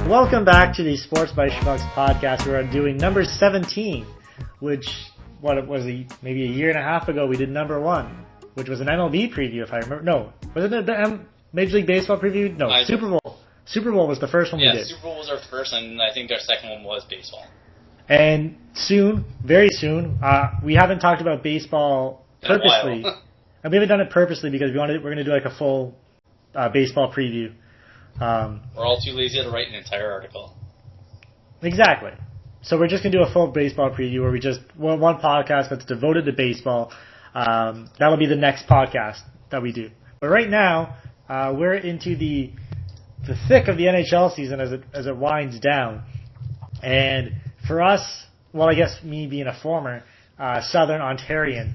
Welcome back to the Sports by Schmucks podcast. We're doing number 17, which, maybe a year and a half ago we did number 1, which was an MLB preview, if I remember. No, was it a Major League Baseball preview? No, Super Bowl. Super Bowl was the first one we did. Yeah, Super Bowl was our first, and I think our second one was baseball. And soon, very soon, we haven't talked about baseball purposely. And we haven't done it purposely because we're going to do like a full baseball preview. We're all too lazy to write an entire article. Exactly. So we're just going to do a full baseball preview where we just one podcast that's devoted to baseball. That'll be the next podcast that we do. But right now, we're into the thick of the NHL season as it winds down. And for us, well, I guess me being a former Southern Ontarian,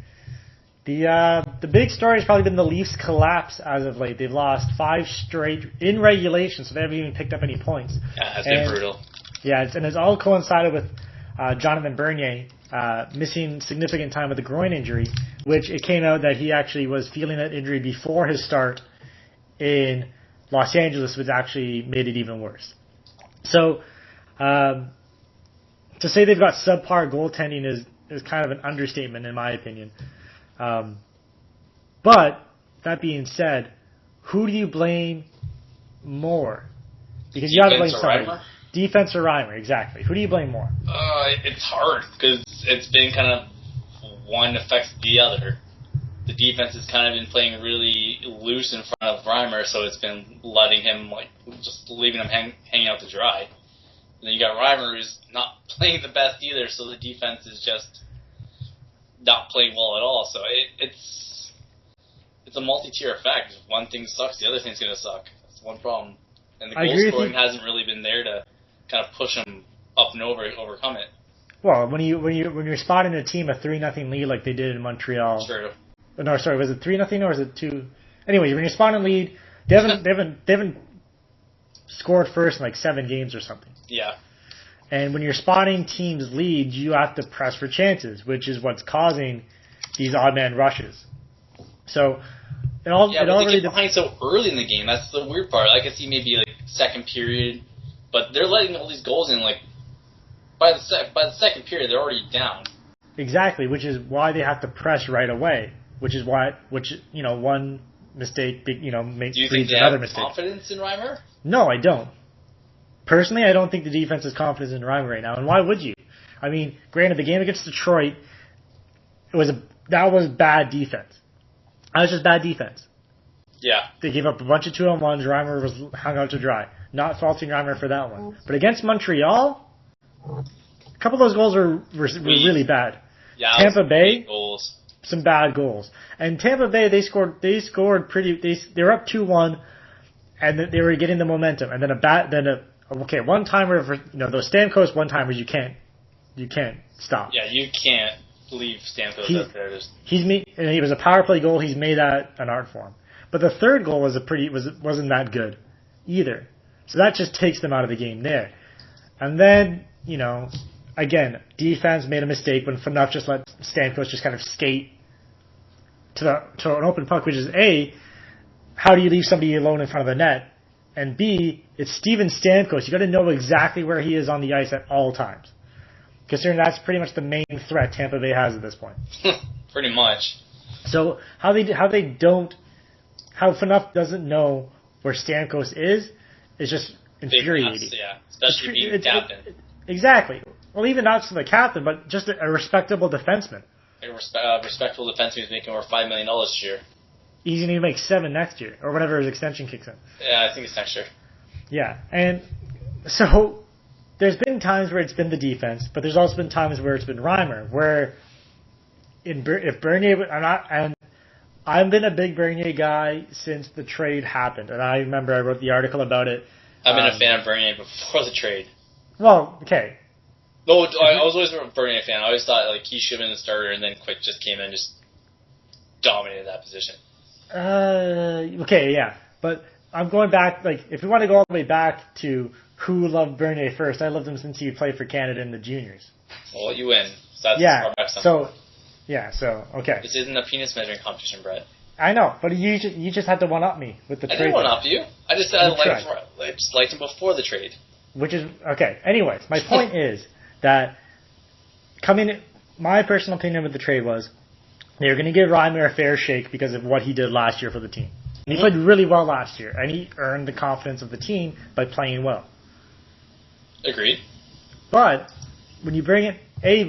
the big story has probably been the Leafs' collapse as of late. They've lost 5 straight in regulation, so they haven't even picked up any points. Yeah, that's been brutal. Yeah, and it's all coincided with Jonathan Bernier missing significant time with a groin injury, which it came out that he actually was feeling that injury before his start in Los Angeles, which actually made it even worse. So to say they've got subpar goaltending is kind of an understatement in my opinion. But that being said, who do you blame more? Because you got to blame somebody. Defense or Reimer, exactly. Who do you blame more? It's hard because it's been kind of one affects the other. The defense has kind of been playing really loose in front of Reimer, so it's been letting him just leaving him hanging out to dry. And then you got Reimer who's not playing the best either, so the defense is just not playing well at all. So it's a multi-tier effect. If one thing sucks, the other thing's going to suck. That's one problem. And the goal scoring hasn't really been there to kind of push them up and overcome it. Well, when you're spotting a team a 3-0 lead like they did in Montreal. True. No, sorry, was it 3-0 or was it 2? Anyways, when you're spotting a lead, they haven't scored first in like 7 games or something. Yeah. And when you're spotting teams' leads, you have to press for chances, which is what's causing these odd man rushes. So it all really get behind so early in the game. That's the weird part. I could see maybe like second period, but they're letting all these goals in. Like by the second period, they're already down. Exactly, which is why they have to press right away. One mistake, makes another mistake. Do you think they have confidence in Reimer? No, I don't. Personally, I don't think the defense has confidence in Reimer right now, and why would you? I mean, granted, the game against Detroit, that was bad defense. That was just bad defense. Yeah. They gave up a bunch of 2-on-1s. Reimer was hung out to dry. Not faulting Reimer for that one. But against Montreal, a couple of those goals were really bad. Yeah, Tampa Bay, goals. Some bad goals. And Tampa Bay, they scored pretty. They were up 2-1, and they were getting the momentum. And then one timer for those Stamkos one timers you can't stop. Yeah, you can't leave Stamkos up there. And it was a power play goal. He's made that an art form. But the third goal wasn't that good either. So that just takes them out of the game there. And then again, defense made a mistake when Fanuc just let Stamkos just kind of skate to an open puck, which is A, how do you leave somebody alone in front of the net? And B, it's Steven Stamkos. You got to know exactly where he is on the ice at all times. Considering that's pretty much the main threat Tampa Bay has at this point. Pretty much. So how Fanuc doesn't know where Stamkos is just infuriating. Yeah, especially being captain. Exactly. Well, even not just the captain, but just a respectable defenseman. A respectable defenseman is making over $5 million this year. He's going to make 7 next year, or whenever his extension kicks in. Yeah, I think it's next year. Yeah, and so there's been times where it's been the defense, but there's also been times where it's been Reimer, where if Bernier, I've been a big Bernier guy since the trade happened, and I remember I wrote the article about it. I've been a fan of Bernier before the trade. Well, okay. No, I was always a Bernier fan. I always thought he should have been the starter, and then Quick just came in and just dominated that position. Okay, yeah. But I'm going back, if we want to go all the way back to who loved Bernier first, I loved him since he played for Canada in the juniors. I'll let you win. So that's okay. This isn't a penis measuring competition, Brett. I know, but you just had to one-up me with the trade. I didn't one-up you. I just said I liked him before the trade. which is okay. Anyways, my point is that my personal opinion with the trade was they were going to give Reimer a fair shake because of what he did last year for the team. And he played really well last year, and he earned the confidence of the team by playing well. Agreed. But when you bring it,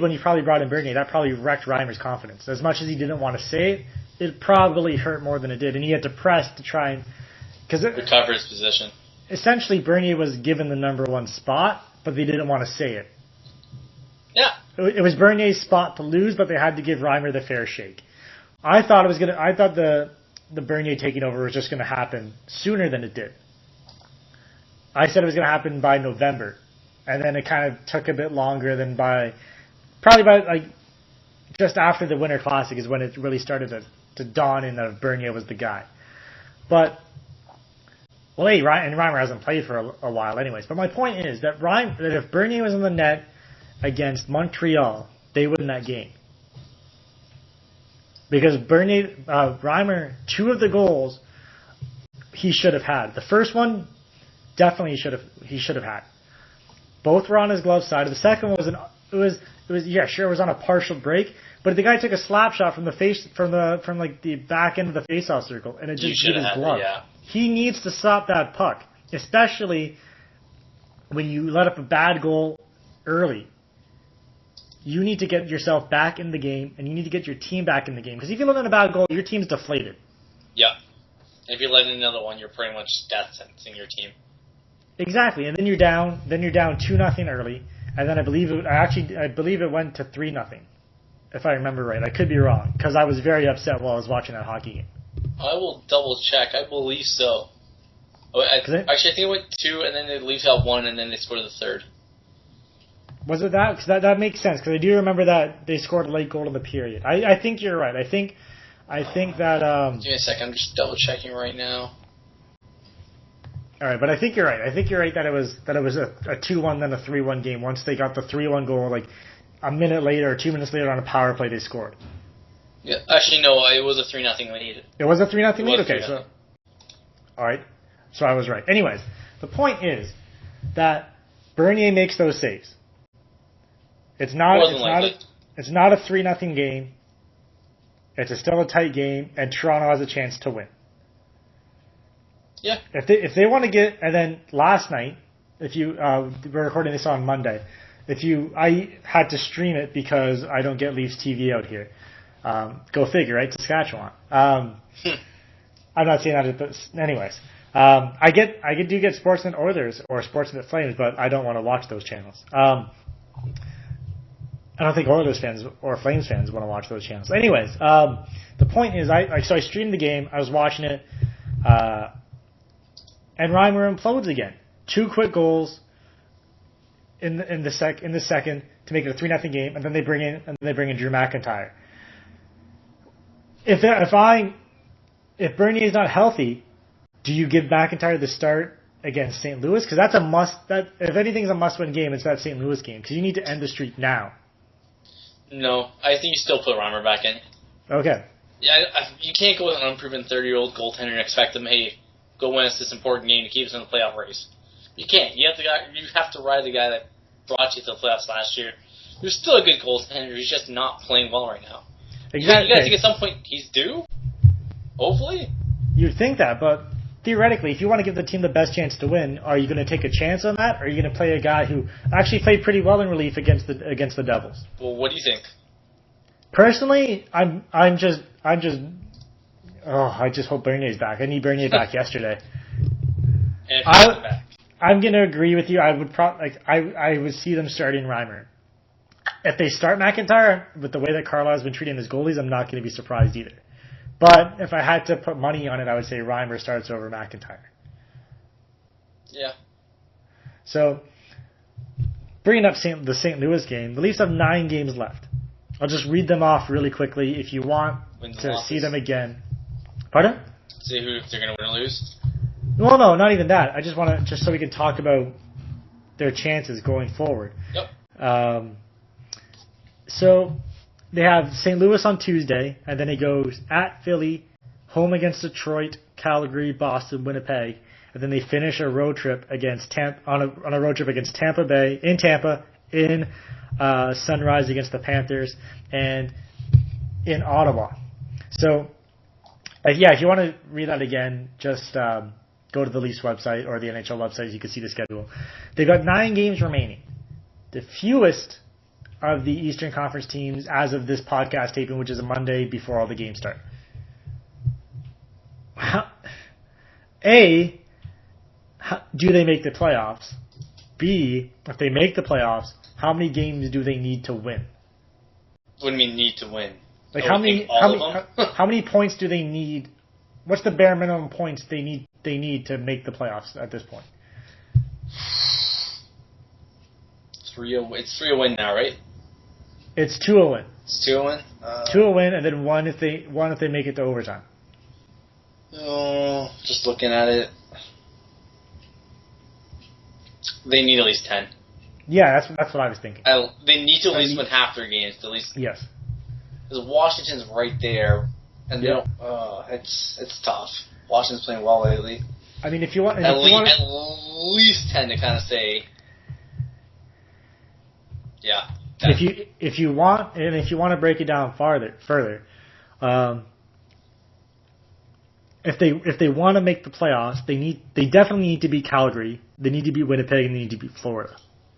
when you probably brought in Bernier, that probably wrecked Reimer's confidence. As much as he didn't want to say it, it probably hurt more than it did, and he had to press to try and recover his position. Essentially, Bernier was given the number one spot, but they didn't want to say it. Yeah. It was Bernier's spot to lose, but they had to give Reimer the fair shake. I thought the Bernier taking over was just going to happen sooner than it did. I said it was going to happen by November, and then it kind of took a bit longer than probably by just after the Winter Classic is when it really started to dawn in that Bernier was the guy. But, well, Reimer hasn't played for a while anyways. But my point is that if Bernier was in the net against Montreal, they win that game. Because Reimer, 2 of the goals he should have had. The first one, definitely he should have had. Both were on his glove side. The second one was it was on a partial break, but the guy took a slap shot from the back end of the faceoff circle, and it just hit his glove. Yeah. He needs to stop that puck, especially when you let up a bad goal early. You need to get yourself back in the game, and you need to get your team back in the game. Because if you let in a bad goal, your team's deflated. Yeah. If you let in another one, you're pretty much death sentencing your team. Exactly, and then you're down 2-0 early, and then I believe it went to 3-0, if I remember right. I could be wrong, because I was very upset while I was watching that hockey game. I will double check. I believe so. Actually, I think it went 2, and then the Leafs got 1, and then they scored the third. Was it that? Because that makes sense. Because I do remember that they scored a late goal in the period. I think you're right. I think that. Give me a second. I'm just double checking right now. All right, but I think you're right. I think you're right that it was a 2-1 then a 3-1 game. Once they got the 3-1 goal, like a minute later or 2 minutes later on a power play, they scored. Yeah, actually no, it was a 3-0 lead. It was a 3-0 lead. Okay, so all right, so I was right. Anyways, the point is that Bernier makes those saves. It's not a 3-0 game. It's still a tight game, and Toronto has a chance to win. Yeah. If they want to get, and then last night, we're recording this on Monday. I had to stream it because I don't get Leafs TV out here. Go figure, right? Saskatchewan. I'm not saying that, but anyways, I do get Sportsnet Oilers or Sportsnet Flames, but I don't want to watch those channels. I don't think Oilers fans or Flames fans want to watch those channels. Anyways, the point is, I streamed the game. I was watching it, and Reimer implodes again. 2 quick goals in the second to make it a 3-0 game, and then they bring in Drew McIntyre. If Bernier is not healthy, do you give McIntyre the start against St. Louis? Because that's a must. If anything's a must-win game, it's that St. Louis game because you need to end the streak now. No, I think you still put Reimer back in. Okay. Yeah, you can't go with an unproven 30-year-old goaltender and expect him, hey, go win us this important game to keep us in the playoff race. You can't. You have to ride the guy that brought you to the playoffs last year. Who's still a good goaltender. He's just not playing well right now. Exactly. You guys think at some point he's due? Hopefully. You'd think that, but theoretically, if you want to give the team the best chance to win, are you going to take a chance on that, or are you going to play a guy who actually played pretty well in relief against the Devils? Well, what do you think? Personally, I just hope Bernier's back. I need Bernier back yesterday. And if he's back. I'm going to agree with you. I would see them starting Reimer. If they start McIntyre, with the way that Carlisle's been treating his goalies, I'm not going to be surprised either. But if I had to put money on it, I would say Reimer starts over McIntyre. Yeah. So, bringing up the St. Louis game, the Leafs have 9 games left. I'll just read them off really quickly if you want to see them again. Pardon? See if they're going to win or lose? Well, no, not even that. I just want to, just so we can talk about their chances going forward. Yep. So, they have St. Louis on Tuesday, and then it goes at Philly, home against Detroit, Calgary, Boston, Winnipeg, and then they finish a road trip against on a road trip against Tampa Bay in Tampa, in Sunrise against the Panthers, and in Ottawa. So, if you want to read that again, just go to the Leafs website or the NHL website. You can see the schedule. They've got 9 games remaining. The fewest of the Eastern Conference teams as of this podcast taping, which is a Monday before all the games start. A, do they make the playoffs? B, if they make the playoffs, how many games do they need to win? What do you mean need to win? Like how many points do they need? What's the bare minimum points they need to make the playoffs at this point? 3-0. It's 3-0 now, right? It's 2-0. It's 2-0. 2-0, and then one if they make it to overtime. Oh, just looking at it, they need at least 10. Yeah, that's what I was thinking. They need to at least win half their games. To at least yes. Because Washington's right there, and they don't. It's tough. Washington's playing well lately. I mean, if you want, at least 10 to kind of say, yeah. 10. If you want to break it down further, if they want to make the playoffs, they definitely need to beat Calgary. They need to beat Winnipeg, and they need to beat Florida.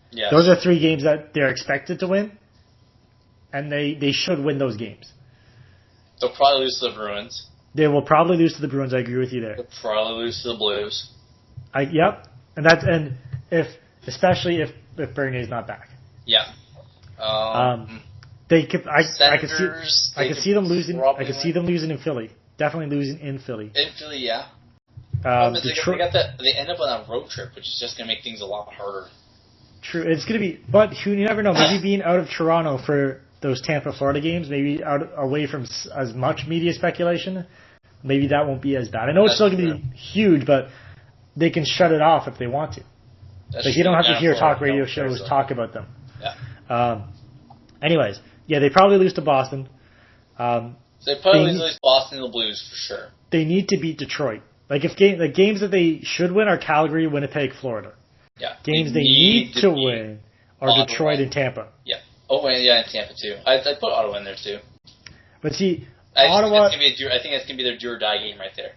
Yes. Those are 3 games that they're expected to win, and they should win those games. They'll probably lose to the Bruins. They will probably lose to the Bruins. I agree with you there. They'll probably lose to the Blues. Especially if Bernier's not back. Yeah. They could. I could see them losing. I could see them losing in Philly. Definitely losing in Philly. In Philly, yeah. Detroit, they end up on a road trip, which is just going to make things a lot harder. True. It's going to be, but you never know. Maybe being out of Toronto for those Tampa, Florida games, maybe away from as much media speculation, maybe that won't be as bad. I know it's still going to be huge, but they can shut it off if they want to. You don't have to hear talk radio shows talk about them. Yeah. Anyways, they probably lose to Boston. They probably lose Boston and the Blues for sure. They need to beat Detroit. The games that they should win are Calgary, Winnipeg, Florida. Yeah. Games they need to win are Ottawa. Detroit and Tampa. Yeah. Oh, and Tampa too. I put Ottawa in there too. But see, Ottawa. I think that's gonna be their do or die game right there.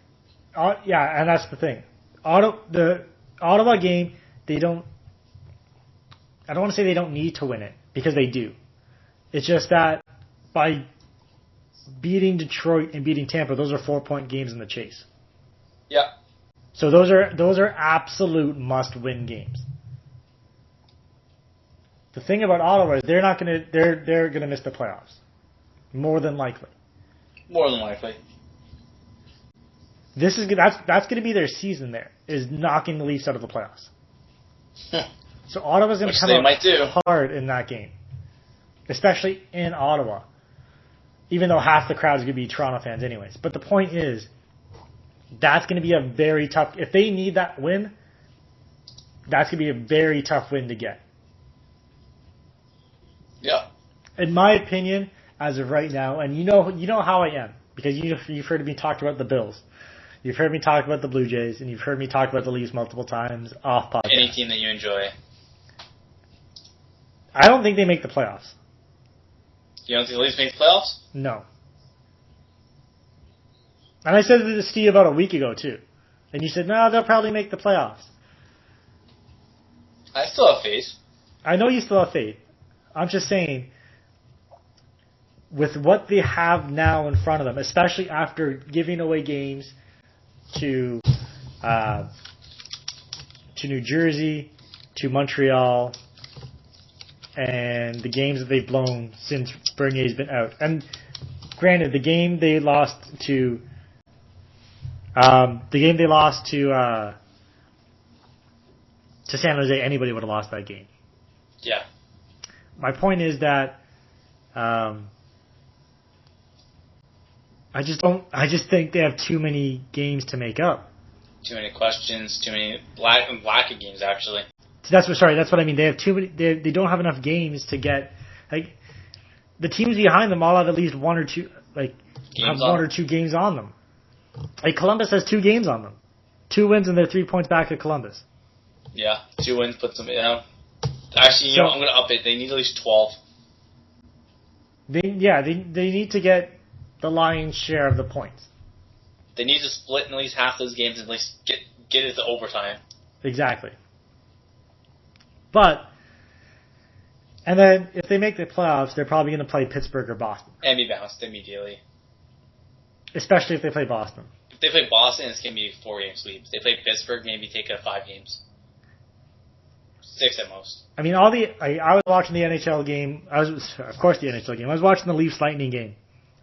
And that's the thing. The Ottawa game, they don't. I don't want to say they don't need to win it because they do. It's just that by beating Detroit and beating Tampa, those are 4-point games in the chase. Yeah. So those are absolute must-win games. The thing about Ottawa is they're gonna miss the playoffs, more than likely. More than likely. That's gonna be their season. There is knocking the Leafs out of the playoffs. So Ottawa's gonna come out hard in that game, especially in Ottawa. Even though half the crowd is gonna be Toronto fans, anyways. But the point is, that's going to be a very tough. If they need that win, that's going to be a very tough win to get. Yeah. In my opinion, as of right now, and you know how I am because you've heard me talk about the Bills, you've heard me talk about the Blue Jays, and you've heard me talk about the Leafs multiple times off podcast. Any team that you enjoy. I don't think they make the playoffs. You don't think the Leafs make the playoffs? No. And I said this to you about a week ago, too. And you said, no, they'll probably make the playoffs. I still have faith. I know you still have faith. I'm just saying, with what they have now in front of them, especially after giving away games to New Jersey, to Montreal, and the games that they've blown since Bernier's been out. And granted, the game they lost to San Jose, anybody would have lost that game. Yeah. My point is that I just think they have too many games to make up. Too many questions, too many lack of games actually. That's what I mean. They have too many. They don't have enough games to get the teams behind them all have at least one or two games on them. Columbus has 2 games on them. 2 wins and they're 3 points back at Columbus. Yeah, 2 wins puts them. Actually, I'm going to up it. They need at least 12. They need to get the lion's share of the points. They need to split in at least half those games and at least get it to overtime. Exactly. And then if they make the playoffs, they're probably going to play Pittsburgh or Boston. And be bounced immediately. Especially if they play Boston. If they play Boston, it's going to be a 4-game sweep. If they play Pittsburgh, maybe take it 5 games. 6 at most. I mean, I was watching the NHL game. Of course, the NHL game. I was watching the Leafs Lightning game,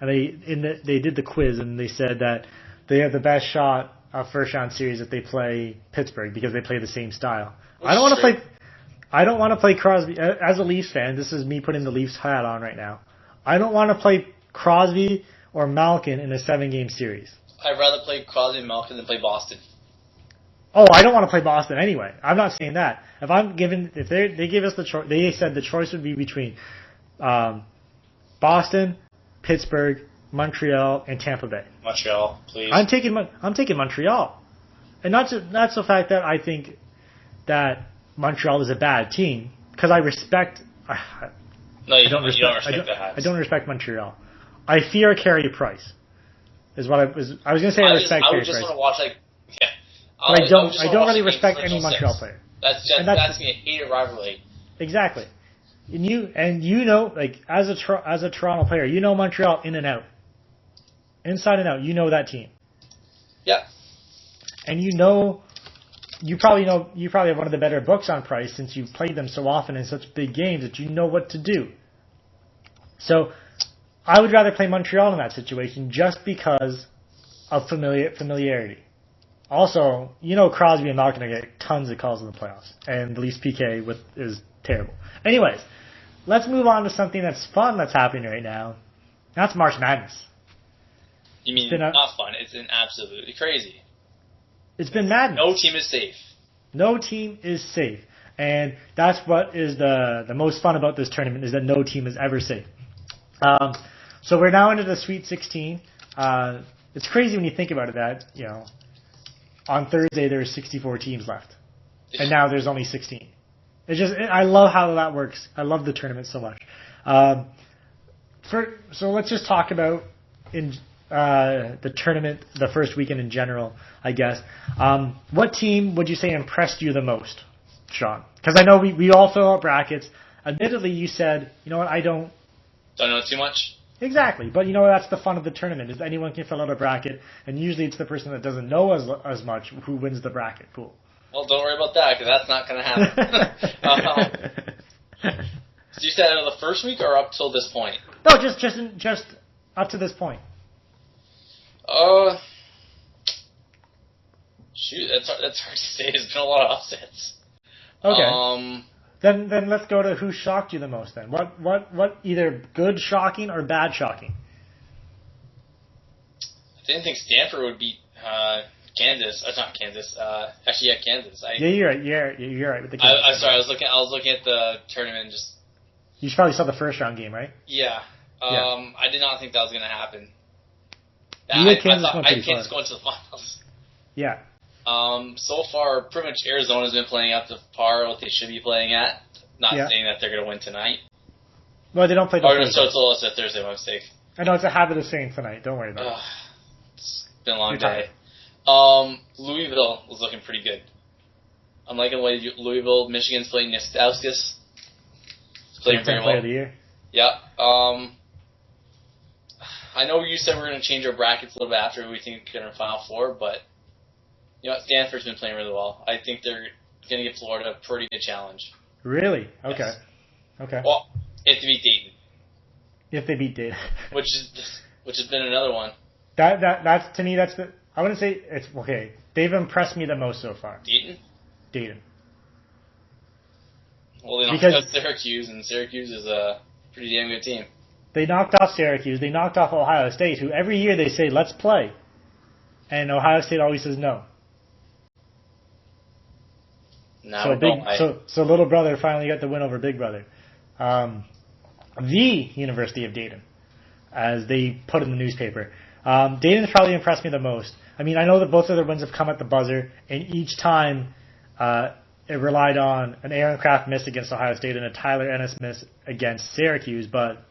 and they did the quiz, and they said that they have the best shot of first round series if they play Pittsburgh because they play the same style. I don't want to play Crosby as a Leafs fan. This is me putting the Leafs hat on right now. I don't want to play Crosby or Malkin in a 7-game series. I'd rather play Crosby and Malkin than play Boston. Oh, I don't want to play Boston anyway. I'm not saying that. If they give us the choice, they said the choice would be between Boston, Pittsburgh, Montreal, and Tampa Bay. Montreal, please. I'm taking Montreal, and not the fact that I think that Montreal is a bad team because I respect. You don't respect the Habs. I don't respect Montreal. I fear Carey Price. Is what I was going to say. I respect Carey Price. I just want to watch But I don't really respect any Montreal player. That's me a hated rivalry. Exactly. And you know, like as a Toronto player, you know Montreal in and out. Inside and out, you know that team. Yeah. And you probably have one of the better books on Price since you've played them so often in such big games that you know what to do. So I would rather play Montreal in that situation just because of familiarity. Also, Crosby and Malkin are going to get tons of calls in the playoffs, and the Leafs PK is terrible. Anyways, let's move on to something that's fun that's happening right now. That's March Madness. You mean not fun? It's been absolutely crazy. It's been madness. No team is safe. No team is safe, and that's what is the most fun about this tournament is that no team is ever safe. So we're now into the Sweet 16. It's crazy when you think about it that on Thursday there were 64 teams left, and now there's only 16. I love how that works. I love the tournament so much. So let's just talk about the tournament, the first weekend in general, I guess. What team would you say impressed you the most, Sean? Because I know we all fill out brackets. Admittedly, you said, you know what, I don't know too much. Exactly, but that's the fun of the tournament is anyone can fill out a bracket, and usually it's the person that doesn't know as much who wins the bracket pool. Well, don't worry about that because that's not going to happen. So you said out of the first week or up till this point? No, just up to this point. Shoot, that's hard to say. There's been a lot of upsets. Okay. Then let's go to who shocked you the most. Then what either good shocking or bad shocking? I didn't think Stanford would beat Kansas. Not Kansas. Actually, yeah, Kansas. Yeah, you're right. You're right with the Kansas. I'm sorry. I was looking at the tournament. And just you probably saw the first round game, right? Yeah. I did not think that was going to happen. I had Kansas going to the finals. Yeah. So far, pretty much Arizona's been playing up to par what they should be playing at. Not saying that they're going to win tonight. Well, they don't play. It's a Thursday, my mistake. I know it's a habit of saying tonight. Don't worry about it. It's been a long day. Louisville was looking pretty good. I'm liking the way Louisville, Michigan's playing Nistauskas. Playing very well. Player of the year. Yeah. I know you said we're going to change our brackets a little bit after who we think are in Final Four, but Stanford's been playing really well. I think they're going to give Florida a pretty good challenge. Really? Okay. Yes. Okay. Well, if they beat Dayton. If they beat Dayton. which has been another one. That's to me. I wouldn't say it's okay. They've impressed me the most so far. Dayton. Well, they knocked out Syracuse, and Syracuse is a pretty damn good team. They knocked off Syracuse. They knocked off Ohio State, who every year they say, let's play. And Ohio State always says no. So little brother finally got the win over big brother. The University of Dayton, as they put in the newspaper. Dayton's probably impressed me the most. I mean, I know that both of their wins have come at the buzzer, and each time it relied on an Aaron Kraft miss against Ohio State and a Tyler Ennis miss against Syracuse, but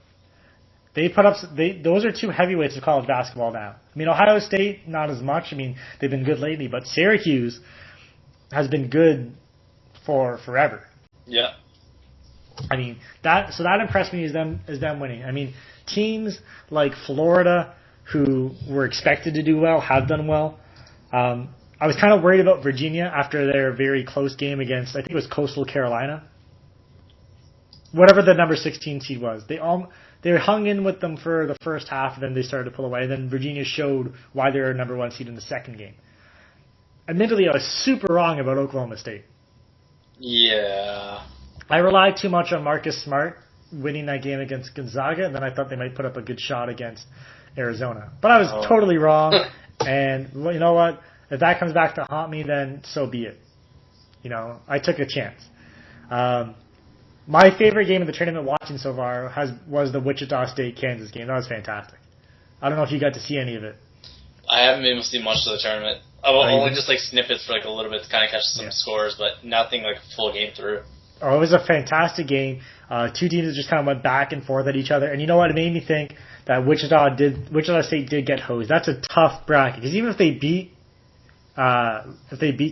they put up. Those are two heavyweights of college basketball now. I mean, Ohio State not as much. I mean, they've been good lately, but Syracuse has been good for forever. Yeah. I mean, that impressed me as them winning. I mean, teams like Florida, who were expected to do well, have done well. I was kind of worried about Virginia after their very close game against, I think it was Coastal Carolina. Whatever the number 16 seed was. They hung in with them for the first half, and then they started to pull away. And then Virginia showed why they were number 1 seed in the second game. Admittedly, I was super wrong about Oklahoma State. Yeah. I relied too much on Marcus Smart winning that game against Gonzaga, and then I thought they might put up a good shot against Arizona. But I was totally wrong, and well, you know what? If that comes back to haunt me, then so be it. You know, I took a chance. My favorite game of the tournament watching so far was the Wichita State-Kansas game. That was fantastic. I don't know if you got to see any of it. I haven't been able to see much of the tournament. Only just like snippets for like a little bit to kind of catch some scores, but nothing like a full game through. Oh, it was a fantastic game. Two teams just kind of went back and forth at each other. And you know what? It made me think that Wichita State did get hosed. That's a tough bracket because even if they beat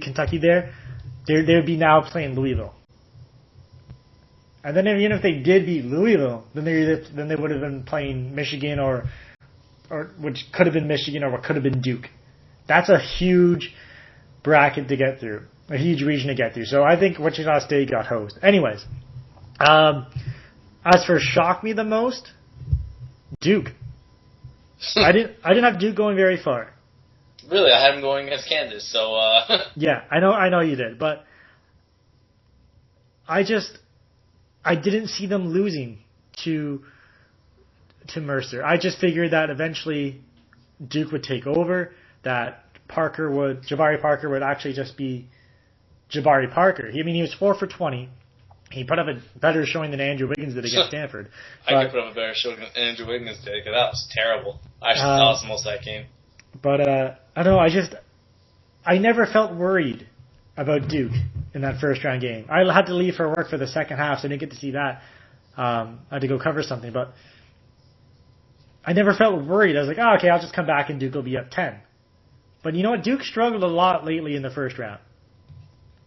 Kentucky there, they would be now playing Louisville. And then even if they did beat Louisville, then they would have been playing Michigan or which could have been Michigan or what could have been Duke. That's a huge bracket to get through, a huge region to get through. So I think Wichita State got hosed. Anyways, as for shock me the most, Duke. I didn't have Duke going very far. Really, I had them going against Kansas. So yeah, I know you did, but I didn't see them losing to Mercer. I just figured that eventually Duke would take over, that Jabari Parker would actually just be Jabari Parker. He was 4 for 20. He put up a better showing than Andrew Wiggins did against Stanford. I could put up a better showing than Andrew Wiggins did because that was terrible. I actually lost most of that game. But I don't know. I never felt worried about Duke in that first round game. I had to leave for work for the second half, so I didn't get to see that. I had to go cover something, but I never felt worried. I was like, oh, okay, I'll just come back and Duke will be up 10. But you know what? Duke struggled a lot lately in the first round.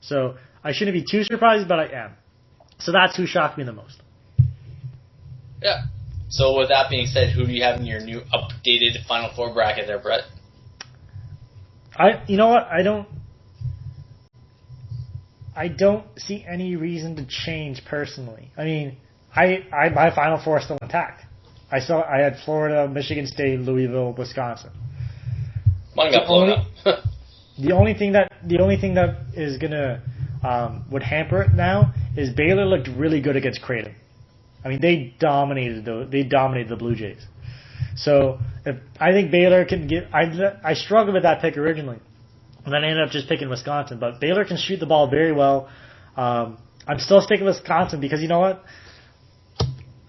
So I shouldn't be too surprised, but I am. So that's who shocked me the most. Yeah. So with that being said, who do you have in your new updated Final Four bracket there, Brett? You know what? I don't see any reason to change personally. I mean, my Final Four is still intact. I had Florida, Michigan State, Louisville, Wisconsin. Mine got blown up. The only thing that is gonna would hamper it now is Baylor looked really good against Creighton. I mean, they dominated the Blue Jays. So I think Baylor can get. I struggled with that pick originally, and then I ended up just picking Wisconsin. But Baylor can shoot the ball very well. I'm still sticking with Wisconsin because you know what?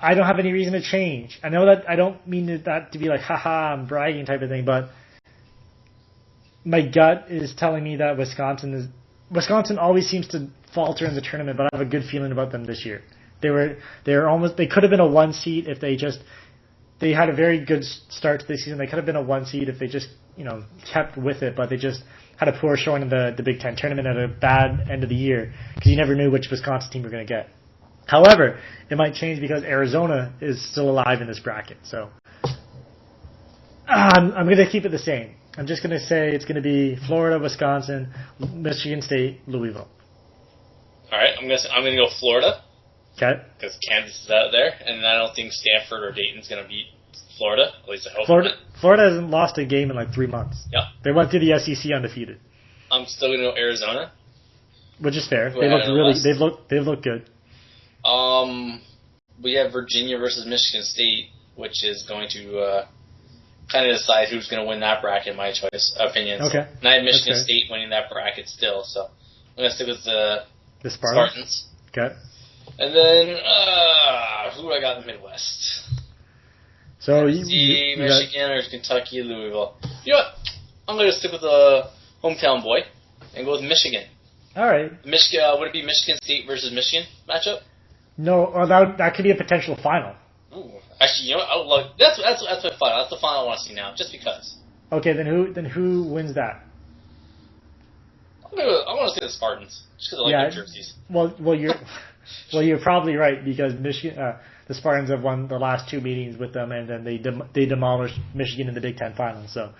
I don't have any reason to change. I know that I don't mean that to be like, haha, I'm bragging type of thing, but my gut is telling me that Wisconsin always seems to falter in the tournament, but I have a good feeling about them this year. They could have been a 1 seed if they had a very good start to the season. They could have been a 1 seed if they just, kept with it, but they just had a poor showing in the Big Ten tournament at a bad end of the year because you never knew which Wisconsin team you were going to get. However, it might change because Arizona is still alive in this bracket. So I'm going to keep it the same. I'm just going to say it's going to be Florida, Wisconsin, Michigan State, Louisville. All right, I'm going to go Florida. Okay. Because Kansas is out there, and I don't think Stanford or Dayton's going to beat Florida. At least I hope. Florida hasn't lost a game in like 3 months. Yeah. They went through the SEC undefeated. I'm still going to go Arizona. Which is fair. They've looked good. We have Virginia versus Michigan State, which is going to kind of decide who's going to win that bracket, my opinion. Okay. And I have Michigan State winning that bracket still, so I'm going to stick with the Spartans. Okay. And then, who do I got in the Midwest? So you Michigan or Kentucky, Louisville. You know what? I'm going to stick with the hometown boy and go with Michigan. All right. Michigan, would it be Michigan State versus Michigan matchup? No, that could be a potential final. Ooh, actually, you know what? That's my final. That's the final I want to see now, just because. Okay, then who wins that? I want to see the Spartans, just because I like their jerseys. Well, you're probably right because Michigan, the Spartans have won the last 2 meetings with them, and then they demolished Michigan in the Big Ten Finals. So,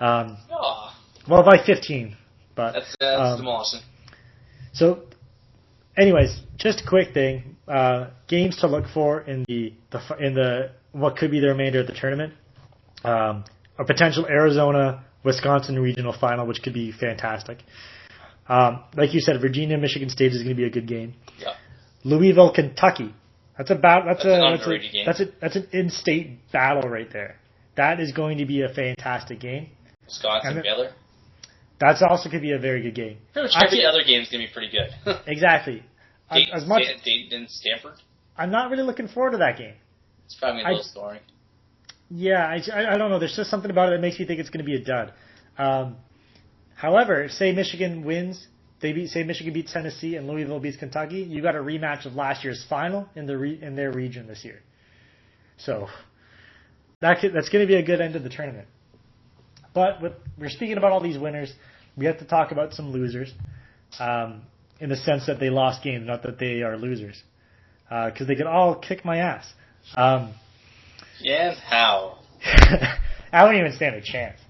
well, by 15, but that's demolishing. So, anyways, just a quick thing: games to look for in the what could be the remainder of the tournament. A potential Arizona-Wisconsin regional final, which could be fantastic. Like you said, Virginia-Michigan State is going to be a good game. Yeah. Louisville-Kentucky. That's an in-state battle right there. That is going to be a fantastic game. Wisconsin-Baylor. That's also could be a very good game. Pretty much every other game is going to be pretty good. Exactly. Dayton, Stanford. I'm not really looking forward to that game. It's probably a little scoring. Yeah, I don't know. There's just something about it that makes me think it's going to be a dud. However, say Michigan wins, Michigan beats Tennessee and Louisville beats Kentucky. You got a rematch of last year's final in their region this year. So that's going to be a good end of the tournament. But we're speaking about all these winners. We have to talk about some losers, in the sense that they lost games, not that they are losers, because they could all kick my ass. Yeah, how? I wouldn't even stand a chance.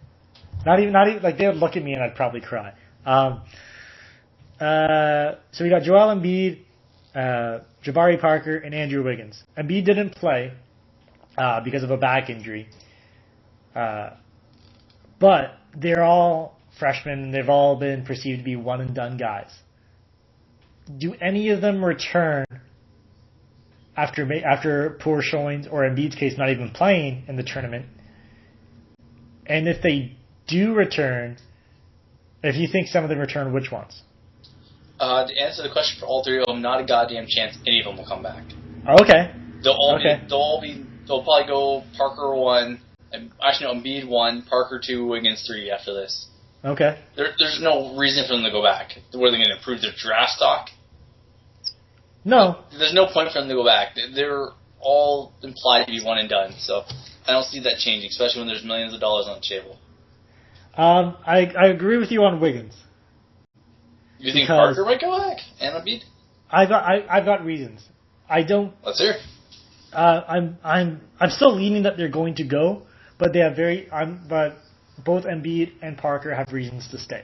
Not even like they would look at me and I'd probably cry. So we got Joel Embiid, Jabari Parker, and Andrew Wiggins. Embiid didn't play because of a back injury, but they're all freshmen. They've all been perceived to be one and done guys. Do any of them return after poor showings, or Embiid's case, not even playing in the tournament? And if they do return, if you think some of them return, which ones? To answer the question for all three of them, not a goddamn chance any of them will come back. Okay. They'll probably go Parker 1, actually no, Embiid 1, Parker 2, Wiggins 3 after this. Okay. There's no reason for them to go back. Were they going to improve their draft stock? No. There's no point for them to go back. They're all implied to be one and done, so I don't see that changing, especially when there's millions of dollars on the table. I agree with you on Wiggins. You think Parker might go back and Embiid? I've got reasons. I don't. Let's hear. I'm still leaning that they're going to go, but but both Embiid and Parker have reasons to stay.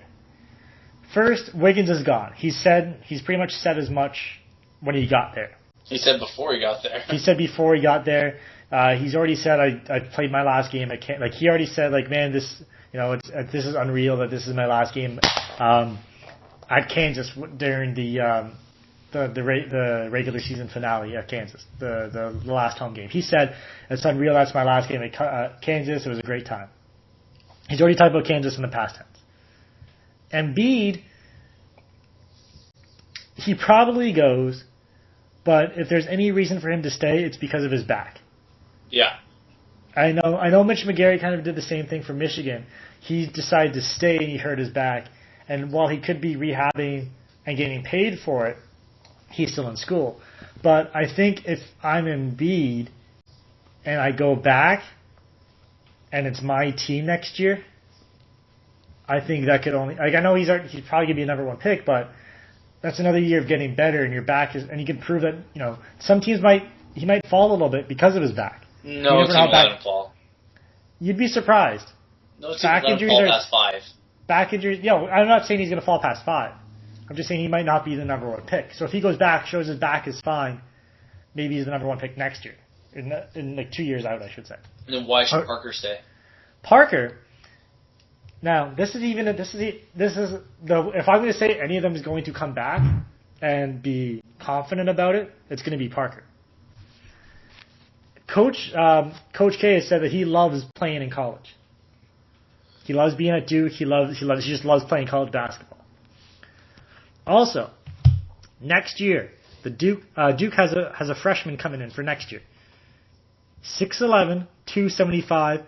First, Wiggins is gone. He's pretty much said as much when he got there. He said before he got there. He said before he got there. He's already said I played my last game. I can't. Like he already said, like, man, this this is unreal that this is my last game at Kansas during the regular season finale at Kansas, the last home game. He said it's unreal. That's my last game at Kansas. It was a great time. He's already talked about Kansas in the past tense. Embiid, he probably goes, but if there's any reason for him to stay, it's because of his back. Yeah. I know Mitch McGarry kind of did the same thing for Michigan. He decided to stay and he hurt his back. And while he could be rehabbing and getting paid for it, he's still in school. But I think if I'm Embiid and I go back and it's my team next year, I think that could only, like, I know he's probably going to be a number one pick, but that's another year of getting better, and your back is, and you can prove that, some teams he might fall a little bit because of his back. No team will let him fall. You'd be surprised. No team will let him fall past 5. Back injuries, I'm not saying he's going to fall past 5. I'm just saying he might not be the number one pick. So if he goes back, shows his back is fine, maybe he's the number one pick next year. In like 2 years out, I should say. And then why should Parker stay? Parker. Now, if I'm going to say any of them is going to come back and be confident about it, it's going to be Parker. Coach K has said that he loves playing in college. He loves being at Duke. He just loves playing college basketball. Also, next year, the Duke has a freshman coming in for next year. 6'11", 275,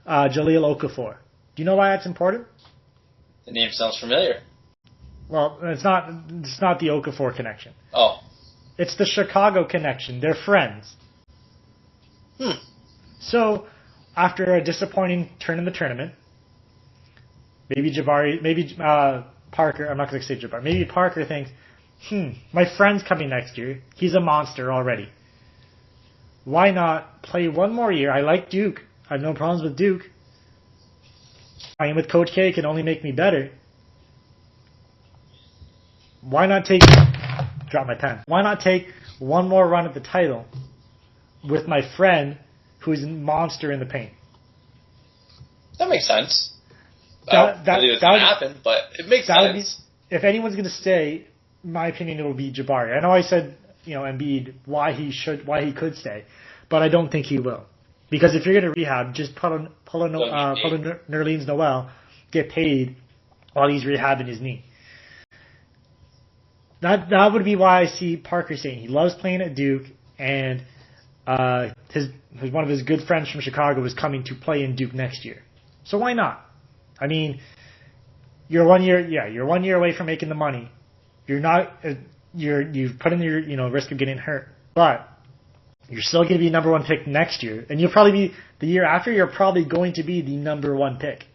Jahlil Okafor. Do you know why that's important? The name sounds familiar. Well, it's not the Okafor connection. Oh. It's the Chicago connection. They're friends. So, after a disappointing turn in the tournament, maybe Parker, I'm not going to say Jabari, maybe Parker thinks, my friend's coming next year. He's a monster already. Why not play one more year? I like Duke. I have no problems with Duke. Playing with Coach K can only make me better. Why not take one more run at the title with my friend who's a monster in the paint? That makes sense. I don't believe it's going to happen, but it makes sense. If anyone's going to stay, in my opinion, it will be Jabari. I know I said, Embiid, why he could stay, but I don't think he will. Because if you're going to rehab, just pull a Nerlens Noel, get paid while he's rehabbing his knee. That would be why I see Parker saying he loves playing at Duke, and one of his good friends from Chicago is coming to play in Duke next year. So why not? I mean, you're 1 year away from making the money. You've put in your risk of getting hurt, but you're still going to be number one pick next year, and you'll probably be the year after. You're probably going to be the number one pick.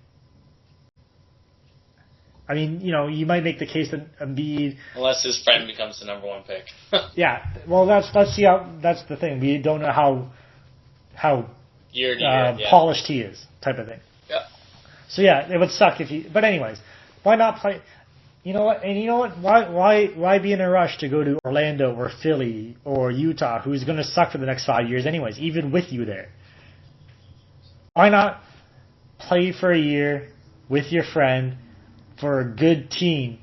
I mean, you might make the case that Embiid, unless his friend becomes the number one pick. Yeah, well, let's see how. That's the thing. We don't know how year to year, polished he is, type of thing. Yeah. So yeah, it would suck if he. But anyways, why not play? You know what? And you know what? Why be in a rush to go to Orlando or Philly or Utah, who's going to suck for the next 5 years anyways, even with you there? Why not play for a year with your friend for a good team,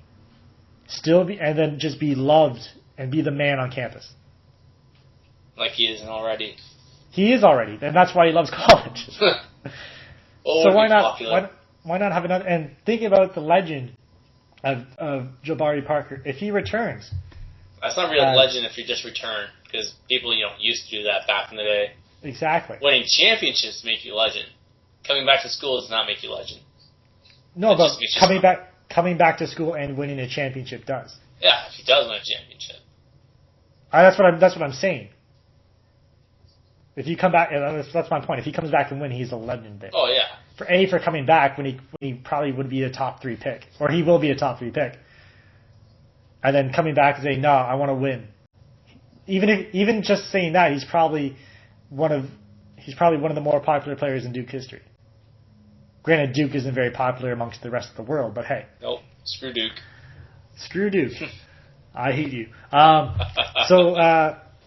and then just be loved and be the man on campus? Like he isn't already. He is already, and that's why he loves college. So why not have another? And think about the legend of Jabari Parker. If he returns, that's not really a legend if you just return, because people used to do that back in the day. Exactly. Winning championships make you legend. Coming back to school does not make you legend. No, but coming back to school and winning a championship does. Yeah, if he does win a championship. That's what I'm saying. If you come back, that's my point. If he comes back and win, he's a legend there. Oh yeah. For coming back when he probably would be a top 3 pick, or he will be a top 3 pick, and then coming back and saying, "No, I want to win." Even just saying that, he's probably one of the more popular players in Duke history. Granted, Duke isn't very popular amongst the rest of the world, but hey. Nope. Screw Duke. Screw Duke. I hate you. So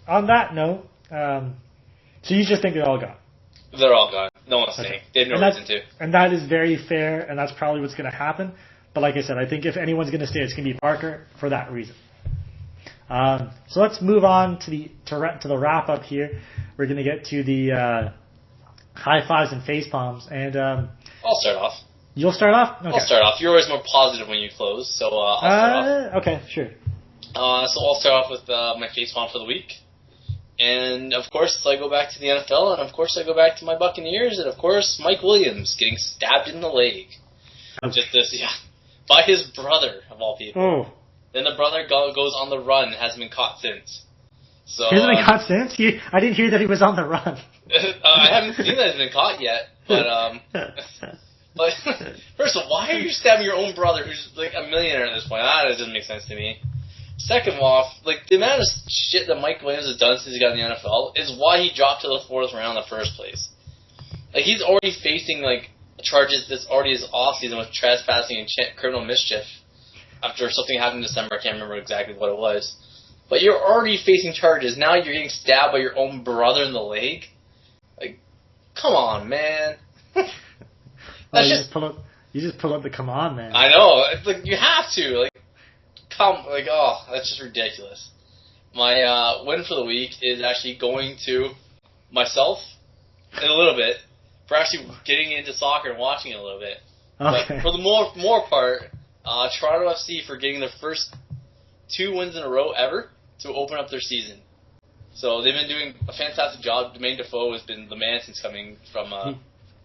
on that note, so you just think they're all gone? They're all gone. No one's staying. They have no reason to. And that is very fair, and that's probably what's going to happen. But like I said, I think if anyone's going to stay, it's going to be Parker for that reason. So let's move on to the wrap up here. We're going to get to the high fives and face palms, and I'll start off. You'll start off? Okay. I'll start off. You're always more positive when you close, so I'll start off. Okay, sure. So I'll start off with my face palm for the week. And, of course, I go back to the NFL, and, of course, I go back to my Buccaneers, and, of course, Mike Williams getting stabbed in the leg. Just this, by his brother, of all people. Oh. Then the brother goes on the run and hasn't been caught since. So, he hasn't been caught since? I didn't hear that he was on the run. I haven't seen that he's been caught yet, but first of all, why are you stabbing your own brother who's like a millionaire at this point? That doesn't make sense to me. Second of all, like the amount of shit that Mike Williams has done since he got in the NFL is why he dropped to the 4th round in the first place. Like he's already facing like charges that's already his offseason with trespassing and criminal mischief after something happened in December. I can't remember exactly what it was. But you're already facing charges. Now you're getting stabbed by your own brother in the leg. Like, come on, man. You just pull up the come on, man. I know. It's like you have to. That's just ridiculous. My win for the week is actually going to myself in a little bit for actually getting into soccer and watching it a little bit. Okay. But for the more part, Toronto FC for getting their first 2 wins in a row ever to open up their season. So they've been doing a fantastic job. Jermaine Defoe has been the man since coming from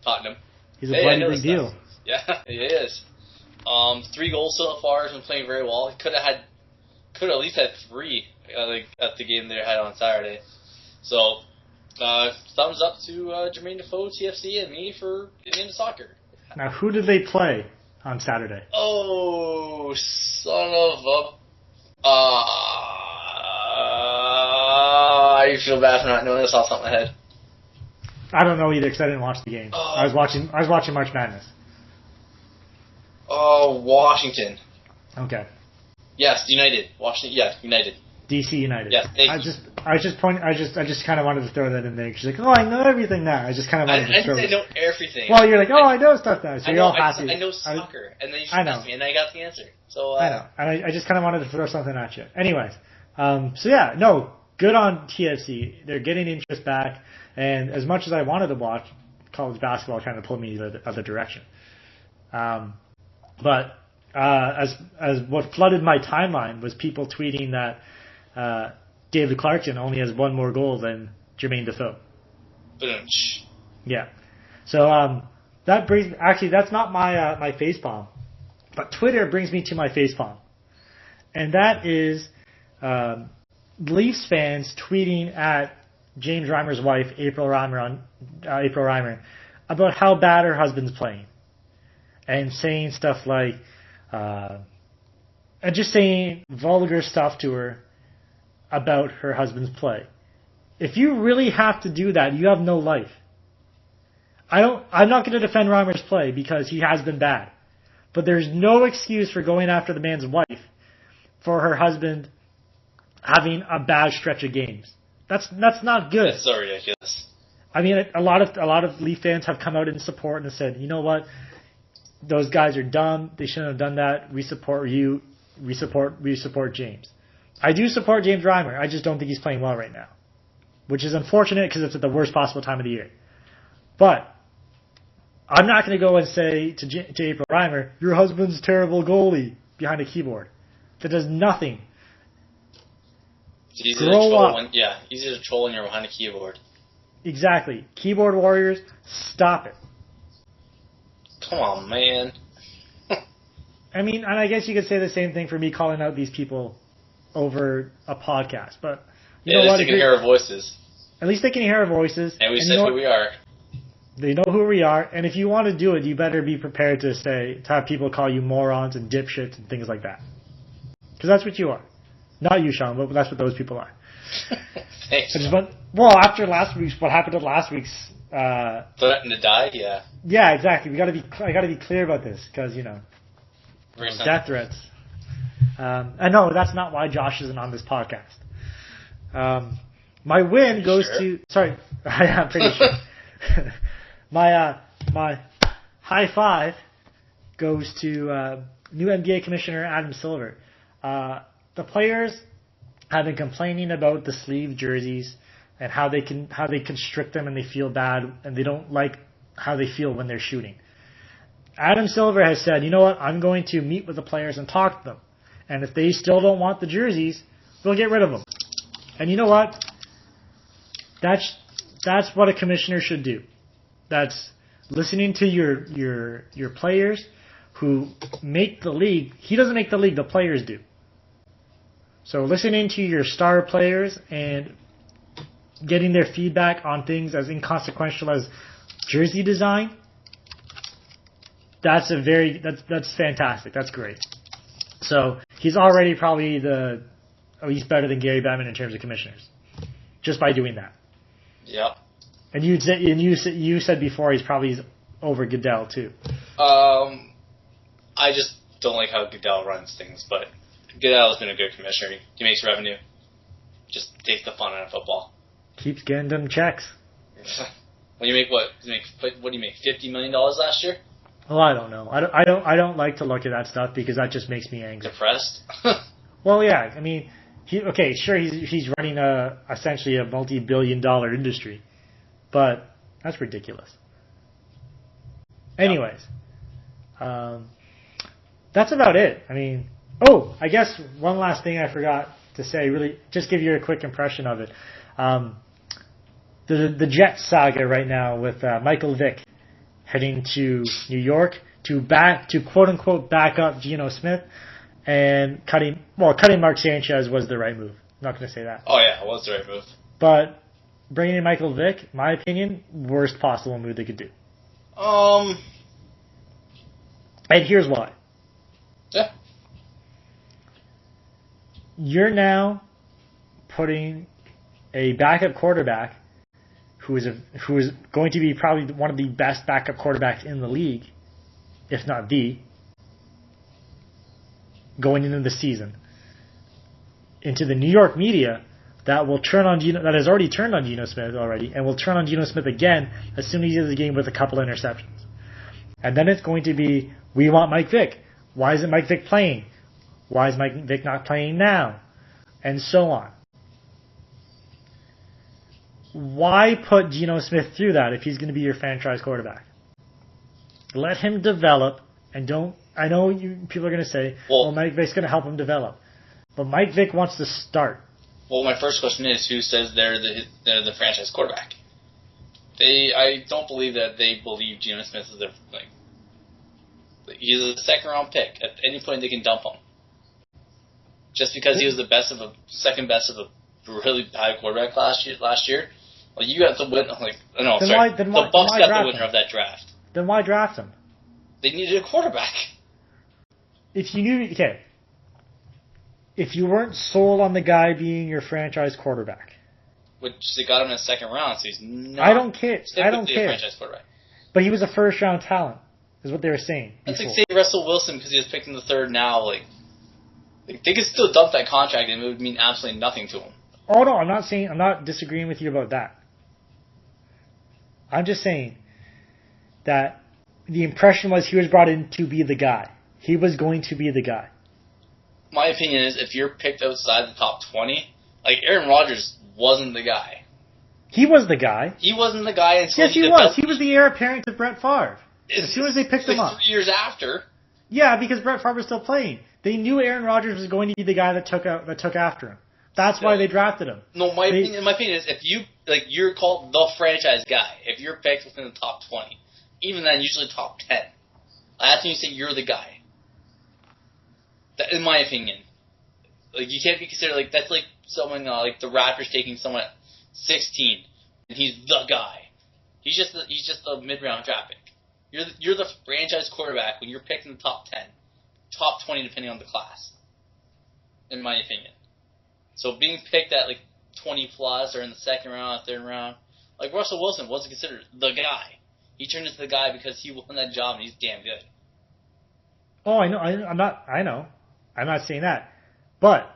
Tottenham. He's a bloody big deal. Yeah, he is. 3 goals so far. He's been playing very well. He could have at least had 3 at the game they had on Saturday. So, thumbs up to Jermaine Defoe, TFC, and me for getting into soccer. Now, who did they play on Saturday? Oh, son of a... I feel bad for not knowing this off the top of my head. I don't know either because I didn't watch the game. I was watching March Madness. Oh, Washington. Okay. Yes, United. Washington. Yes, United. DC United. Yes. I just kind of wanted to throw that in there. She's like, "Oh, I know everything now." I just kind of wanted to throw. I know everything. Well, you're like, "Oh, I know stuff now." So you're all happy. I know soccer, and then you asked me, and I got the answer. So I know, and I just kind of wanted to throw something at you. Anyways, so yeah, no, good on TFC. They're getting interest back, and as much as I wanted to watch college basketball, trying to pull me the other direction. But as what flooded my timeline was people tweeting that David Clarkson only has 1 more goal than Jermaine Defoe. Yeah. So that brings that's not my my facepalm, but Twitter brings me to my facepalm, and that is Leafs fans tweeting at James Reimer's wife April Reimer about how bad her husband's playing. And saying stuff like, and just saying vulgar stuff to her about her husband's play. If you really have to do that, you have no life. I'm not going to defend Reimer's play because he has been bad. But there's no excuse for going after the man's wife for her husband having a bad stretch of games. That's not good. It's so ridiculous. I mean, a lot of Leaf fans have come out in support and said, you know what? Those guys are dumb. They shouldn't have done that. We support you. We support James. I do support James Reimer. I just don't think he's playing well right now, which is unfortunate because it's at the worst possible time of the year. But I'm not going to go and say to April Reimer, your husband's a terrible goalie behind a keyboard. That does nothing. It's easy Grow up. Easy to troll when you're behind a keyboard. Exactly. Keyboard warriors, stop it. Come on, man. I mean, and I guess you could say the same thing for me calling out these people over a podcast, but you know at least what? they can hear our voices. At least they can hear our voices. And we said who we are. They know who we are, and if you want to do it, you better be prepared to have people call you morons and dipshits and things like that. Because that's what you are. Not you, Sean, but that's what those people are. Thanks. After last week's, what happened at last week's... Threatened to die, yeah. Yeah, exactly. I got to be clear about this, because, death threats. I know, that's not why Josh isn't on this podcast. My win goes to... Sorry, I'm pretty sure. My high five goes to new NBA Commissioner Adam Silver. The players have been complaining about the sleeve jerseys and how they constrict them and they feel bad and they don't like how they feel when they're shooting. Adam Silver has said, you know what, I'm going to meet with the players and talk to them. And if they still don't want the jerseys, we'll get rid of them. And you know what? That's what a commissioner should do. That's listening to your players who make the league. He doesn't make the league, the players do. So listening to your star players and getting their feedback on things as inconsequential as jersey design, that's fantastic. That's great. So he's already probably at least better than Gary Bettman in terms of commissioners, just by doing that. Yep. And you said before he's probably over Goodell too. I just don't like how Goodell runs things, but Goodell's been a good commissioner. He makes revenue. Just takes the fun out of football. Keeps getting them checks. Well, you make what? What do you make? $50 million last year? Oh, I don't know. I don't like to look at that stuff because that just makes me angry. Depressed? Well, yeah. I mean, he's running essentially a multi-billion-dollar industry, but that's ridiculous. Anyways, that's about it. I mean, I guess one last thing I forgot to say, really, just give you a quick impression of it. The Jets saga right now with Michael Vick heading to New York to quote unquote back up Geno Smith, and cutting Mark Sanchez was the right move. I'm not going to say that. Oh yeah, it was the right move. But bringing in Michael Vick, my opinion, worst possible move they could do. And here's why. Yeah. You're now putting a backup quarterback who is going to be probably one of the best backup quarterbacks in the league, if not the, going into the season, into the New York media that will turn on that has already turned on Geno Smith already, and will turn on Geno Smith again as soon as he does the game with a couple of interceptions. And then it's going to be, we want Mike Vick. Why isn't Mike Vick playing? Why is Mike Vick not playing now? And so on. Why put Geno Smith through that if he's going to be your franchise quarterback? Let him develop, and don't. I know people are going to say, well, Mike Vick's going to help him develop. But Mike Vick wants to start. Well, my first question is, who says they're the franchise quarterback? I don't believe that they believe Geno Smith is their thing. He's a second-round pick. At any point, they can dump him. Just because he was second best of a really high quarterback last year. Well, you have to win. The Bucs got the winner of that draft. Then why draft him? They needed a quarterback. If you weren't sold on the guy being your franchise quarterback, which they got him in the second round, so he's not. I don't care. Franchise quarterback. But he was a first-round talent, is what they were saying. That's like say Russell Wilson because he was picked in the third now. They could still dump that contract and it would mean absolutely nothing to him. Oh no, I'm not disagreeing with you about that. I'm just saying that the impression was he was brought in to be the guy. He was going to be the guy. My opinion is if you're picked outside the top 20, Aaron Rodgers wasn't the guy. He was the guy. He wasn't the guy until yes, he was. He was the heir apparent to Brett Favre. As soon as they picked him up. 3 years after. Yeah, because Brett Favre was still playing. They knew Aaron Rodgers was going to be the guy that took after him. That's why they drafted him. No, my opinion is if you're called the franchise guy, if you're picked within the top 20, even then usually top 10, that's when you say you're the guy. That, in my opinion, you can't be considered that's like someone the Raptors taking someone at 16 and he's the guy. He's just the mid-round draft pick. You're the franchise quarterback when you're picked in the top 10, top 20 depending on the class. In my opinion. So being picked at 20 plus or in the second round, third round, Russell Wilson wasn't considered the guy. He turned into the guy because he won that job and he's damn good. Oh, I know. I know. I'm not saying that, but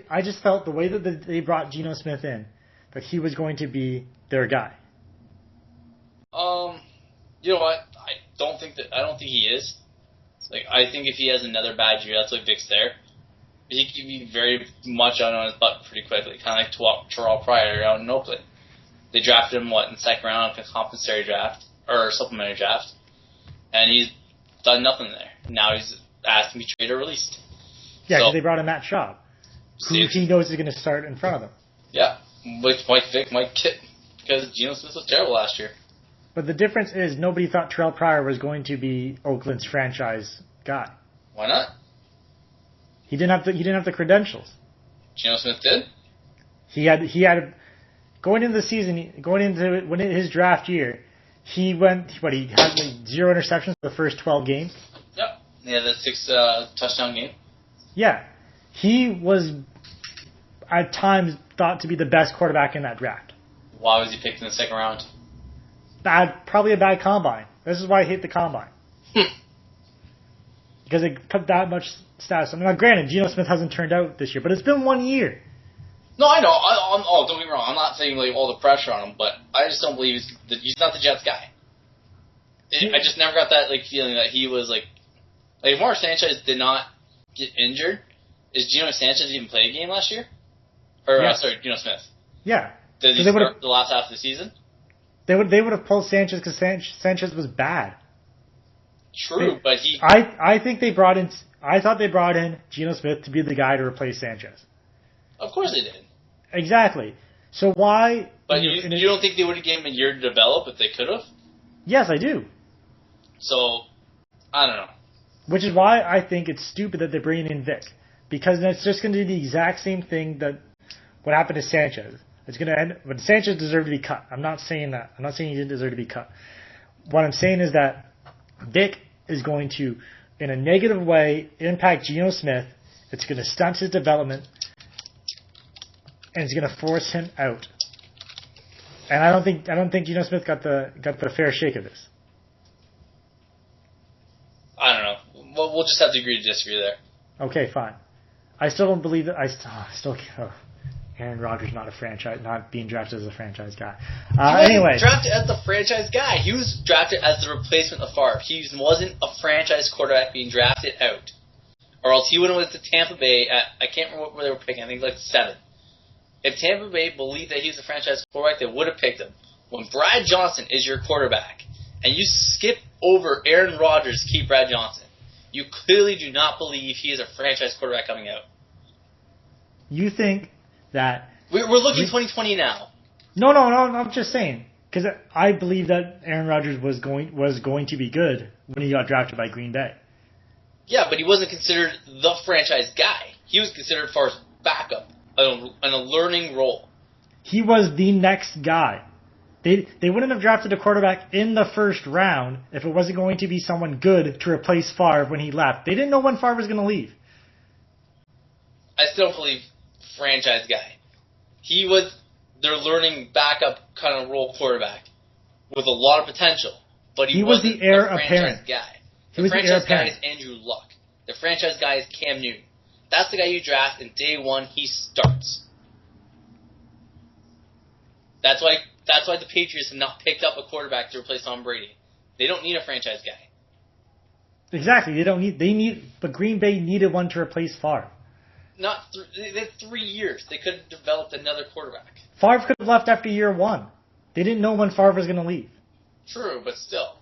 I just felt the way that they brought Geno Smith in, that he was going to be their guy. You know what? I don't think he is. I think if he has another bad year, that's why Vic's there. He can be very much on his butt pretty quickly, kind of like Terrell Pryor out in Oakland. They drafted him, in the second round, a compensatory draft, or supplementary draft, and he's done nothing there. Now he's asked to be traded or released. Yeah, because they brought in Matt Schaub, who he knows is going to start in front of him. Yeah, which Mike Vick might kit, because Geno Smith was terrible last year. But the difference is nobody thought Terrell Pryor was going to be Oakland's franchise guy. Why not? He didn't have the credentials. Geno Smith did? He had going into the season, his draft year, he had 0 interceptions for the first 12 games. Yep. Yeah, the 6 touchdown game. Yeah. He was at times thought to be the best quarterback in that draft. Why was he picked in the second round? Probably a bad combine. This is why I hate the combine. Because they put that much stats. Now, granted, Geno Smith hasn't turned out this year, but it's been 1 year. No, I know. Don't get me wrong. I'm not saying all the pressure on him, but I just don't believe he's not the Jets guy. I just never got that feeling that he was if Mark Sanchez did not get injured, is Geno Sanchez even play a game last year? Or yeah. Geno Smith. Yeah. Did he start the last half of the season? They would have pulled Sanchez because Sanchez was bad. True, but he. I think they brought in. I thought they brought in Geno Smith to be the guy to replace Sanchez. Of course they did. Exactly. So why? But you don't think they would have given him a year to develop if they could have? Yes, I do. So, I don't know. Which is why I think it's stupid that they're bringing in Vick. Because it's just going to do the exact same thing that what happened to Sanchez. It's going to end, but Sanchez deserved to be cut. I'm not saying that. I'm not saying he didn't deserve to be cut. What I'm saying is that Vick is going to, in a negative way, impact Geno Smith. It's going to stunt his development, and it's going to force him out. And I don't think Geno Smith got the fair shake of this. I don't know. We'll just have to agree to disagree there. Okay, fine. I still don't believe that. Aaron Rodgers not being drafted as a franchise guy. Anyway, drafted as the franchise guy. He was drafted as the replacement of Favre. He wasn't a franchise quarterback being drafted out, or else he would have went to Tampa Bay at, I can't remember where they were picking. I think like 7. If Tampa Bay believed that he was a franchise quarterback, they would have picked him. When Brad Johnson is your quarterback, and you skip over Aaron Rodgers to keep Brad Johnson, you clearly do not believe he is a franchise quarterback coming out. You think that we're looking 2020 now? No. I'm just saying because I believe that Aaron Rodgers was going to be good when he got drafted by Green Bay. Yeah, but he wasn't considered the franchise guy. He was considered for his backup in a learning role. He was the next guy. They wouldn't have drafted a quarterback in the first round if it wasn't going to be someone good to replace Favre when he left. They didn't know when Favre was going to leave. I still don't believe franchise guy. He was their learning backup kind of role quarterback with a lot of potential, but he wasn't the heir the franchise apparent guy. The franchise guy is Andrew Luck. The franchise guy is Cam Newton. That's the guy you draft, and day one he starts. That's why the Patriots have not picked up a quarterback to replace Tom Brady. They don't need a franchise guy. Exactly. But Green Bay needed one to replace Favre. They had 3 years. They could have developed another quarterback. Favre could have left after year 1. They didn't know when Favre was going to leave. True, but still,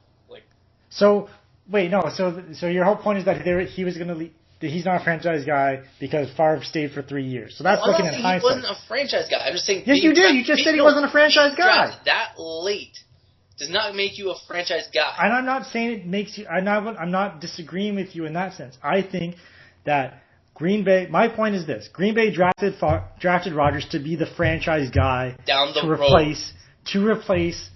So your whole point is that he was going to leave. He's not a franchise guy because Favre stayed for 3 years. So that's looking at hindsight. He wasn't a franchise guy. I'm just saying. Yes, you did. You just said he wasn't a franchise guy. That late does not make you a franchise guy. And I'm not saying it makes you. I'm not disagreeing with you in that sense. I think that Green Bay. My point is this: Green Bay drafted Rodgers to be the franchise guy down the road to replace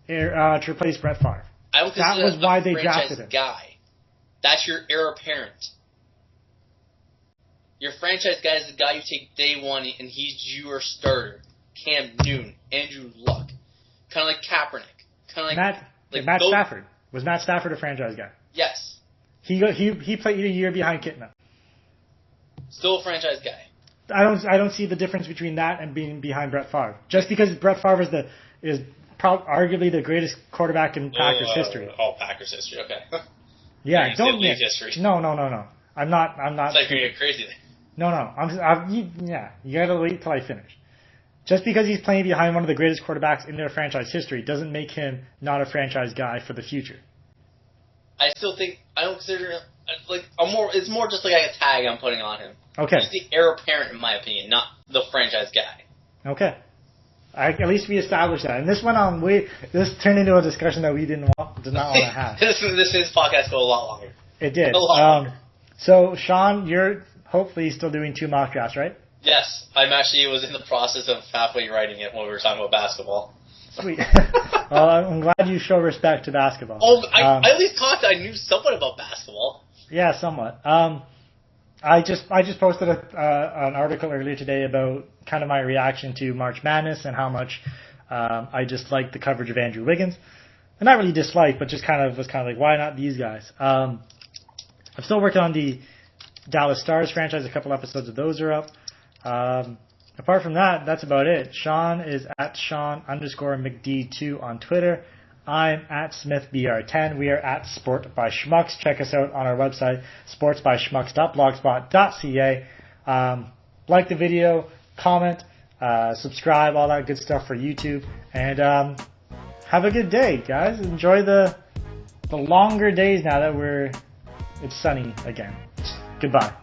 Brett Favre. I would that was why they drafted him. Guy. That's your heir apparent. Your franchise guy is the guy you take day one, and he's your starter. Cam Newton, Andrew Luck, kind of like Kaepernick, kind of like Matt Stafford. Was Matt Stafford a franchise guy? Yes. He played a year behind Kitna. Still a franchise guy. I don't see the difference between that and being behind Brett Favre. Just because Brett Favre is arguably the greatest quarterback in Packers history. Packers history. Okay. Yeah, don't leave history. No. I'm not. It's like you're crazy. No. You gotta wait till I finish. Just because he's playing behind one of the greatest quarterbacks in their franchise history doesn't make him not a franchise guy for the future. I still think I don't consider him it's more just like a tag I'm putting on him. Okay. He's the heir apparent in my opinion, not the franchise guy. Okay. At least we established that. And this went on this turned into a discussion that we did not want to have. this podcast go a lot longer. It did. A lot longer. So Sean, you're hopefully still doing 2 mock drafts, right? Yes. I was in the process of halfway writing it when we were talking about basketball. Sweet. Well, I'm glad you show respect to basketball. Oh, I at least thought I knew somewhat about basketball. Yeah, somewhat. I just posted an article earlier today about kind of my reaction to March Madness and how much I disliked the coverage of Andrew Wiggins. And not really disliked, but just was like, why not these guys? I'm still working on the Dallas Stars franchise. A couple episodes of those are up. Apart from that, that's about it. Sean is at Sean_McD2 on Twitter. I'm at SmithBR10. We are at Sport by Schmucks. Check us out on our website, sportsbyschmucks.blogspot.ca. Like the video, comment, subscribe, all that good stuff for YouTube. And have a good day, guys. Enjoy the longer days now that it's sunny again. Goodbye.